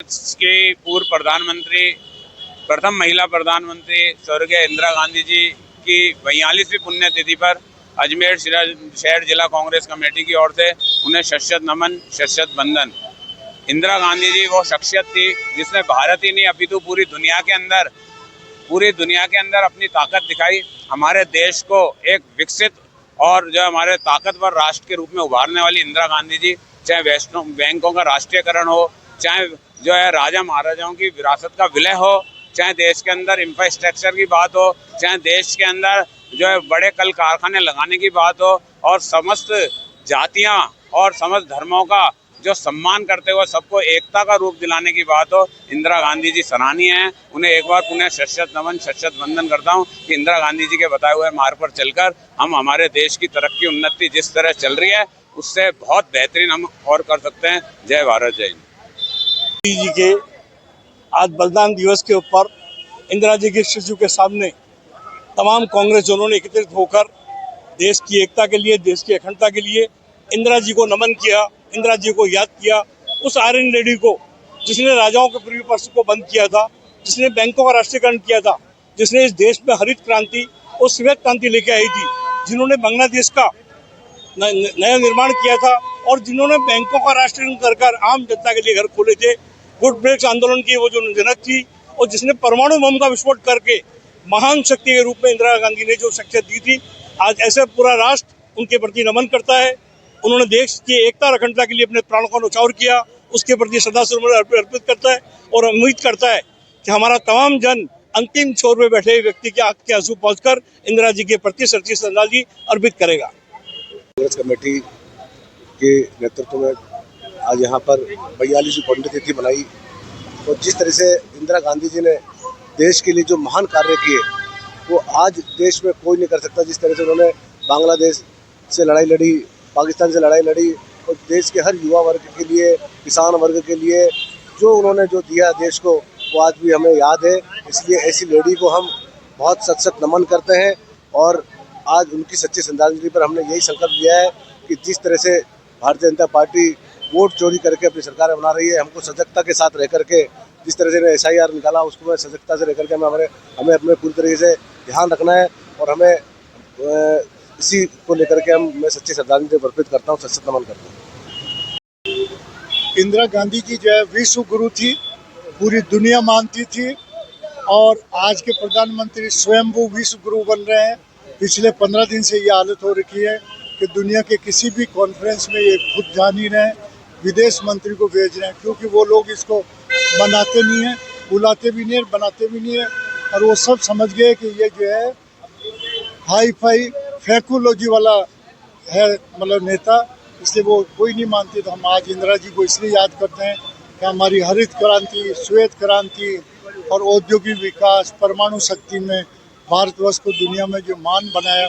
की पूर्व प्रधानमंत्री, प्रथम महिला प्रधानमंत्री स्वर्गीय इंदिरा गांधी जी की 42वीं पुण्यतिथि पर अजमेर शहर जिला कांग्रेस कमेटी की ओर से उन्हें शत नमन, शत वंदन। इंदिरा गांधी जी वो शख्सियत थी जिसने भारत ही नहीं अपितु पूरी दुनिया के अंदर अपनी ताकत दिखाई। हमारे देश को एक विकसित और जो हमारे ताकतवर राष्ट्र के रूप में उभारने वाली इंदिरा गांधी जी, चाहे वैष्णव बैंकों का राष्ट्रीयकरण हो, चाहे जो है राजा महाराजाओं की विरासत का विलय हो, चाहे देश के अंदर इंफ्रास्ट्रक्चर की बात हो, चाहे देश के अंदर जो है बड़े कल कारखाने लगाने की बात हो, और समस्त जातियां और समस्त धर्मों का जो सम्मान करते हुए सबको एकता का रूप दिलाने की बात हो, इंदिरा गांधी जी सराहनीय हैं। उन्हें एक बार पुनः शत नमन, शत वंदन करता हूं कि इंदिरा गांधी जी के बताए हुए मार्ग पर चलकर हम हमारे देश की तरक्की उन्नति जिस तरह चल रही है उससे बहुत बेहतरीन हम और कर सकते हैं। जय भारत, जय हिंद। जी के आज बलिदान दिवस के ऊपर इंदिरा जी के स्टैच्यू के सामने तमाम कांग्रेस जनों ने एकत्रित होकर देश की एकता के लिए, देश की अखंडता के लिए इंदिरा जी को नमन किया, इंदिरा जी को याद किया। उस आयरन लेडी को जिसने राजाओं के प्रिव्यू पर्स को बंद किया था, जिसने बैंकों का राष्ट्रीयकरण किया था, जिसने इस देश में हरित क्रांति और श्वेत क्रांति लेके आई थी, जिन्होंने बांग्लादेश का नया निर्माण किया था और जिन्होंने बैंकों का राष्ट्रीयकरण कर आम जनता के लिए घर खोले थे। गुड ब्रेक्स आंदोलन की वो जो जनक थी और जिसने परमाणु बम का विस्फोट करके महान शक्ति के रूप में इंदिरा गांधी ने जो शख्सियत दी थी, आज ऐसे पूरा राष्ट्र उनके प्रति नमन करता है। उन्होंने देश की एकता और अखंडता के लिए अपने प्राणों का न्यौछावर किया, उसके प्रति श्रद्धासुमन अर्पित करता है और उम्मीद करता है कि हमारा तमाम जन अंतिम छोर में बैठे व्यक्ति के आंख के आंसू पहुंचकर इंदिरा जी के प्रति सच्ची श्रद्धांजलि अर्पित करेगा। कांग्रेस कमेटी के नेतृत्व में आज यहाँ पर 42वीं पुण्यतिथि मनाई और जिस तरह से इंदिरा गांधी जी ने देश के लिए जो महान कार्य किए वो आज देश में कोई नहीं कर सकता। जिस तरह से उन्होंने बांग्लादेश से लड़ाई लड़ी, पाकिस्तान से लड़ाई लड़ी और देश के हर युवा वर्ग के लिए, किसान वर्ग के लिए जो उन्होंने जो दिया देश को, वो आज भी हमें याद है। इसलिए ऐसी लेडी को हम बहुत सत नमन करते हैं और आज उनकी सच्ची श्रद्धांजलि पर हमने यही संकल्प लिया है कि जिस तरह से भारतीय जनता पार्टी वोट चोरी करके अपनी सरकार बना रही है, हमको सजगता के साथ रह करके, जिस तरह से SIR निकाला उसको सजगता से रह करके हमें अपने पूरी तरीके से ध्यान रखना है और हमें इसी को लेकर के मैं सच्ची श्रद्धांजलि अर्पित करता हूँ, सत नमन करता हूँ। इंदिरा गांधी जी जो है विश्व गुरु थी, पूरी दुनिया मानती थी और आज के प्रधानमंत्री स्वयंभू विश्व गुरु बन रहे हैं। पिछले 15 दिन से ये हालत हो रखी है कि दुनिया के किसी भी कॉन्फ्रेंस में ये खुद जा नहीं रहे, विदेश मंत्री को भेज रहे हैं क्योंकि वो लोग इसको बनाते नहीं हैं, बुलाते भी नहीं है, बनाते भी नहीं है और वो सब समझ गए कि ये जो है हाई फाई फैकोलॉजी वाला है, मतलब नेता, इसलिए वो कोई नहीं मानते। तो हम आज इंदिरा जी को इसलिए याद करते हैं कि हमारी हरित क्रांति, श्वेत क्रांति और औद्योगिक विकास, परमाणु शक्ति में भारतवर्ष को दुनिया में जो मान बनाया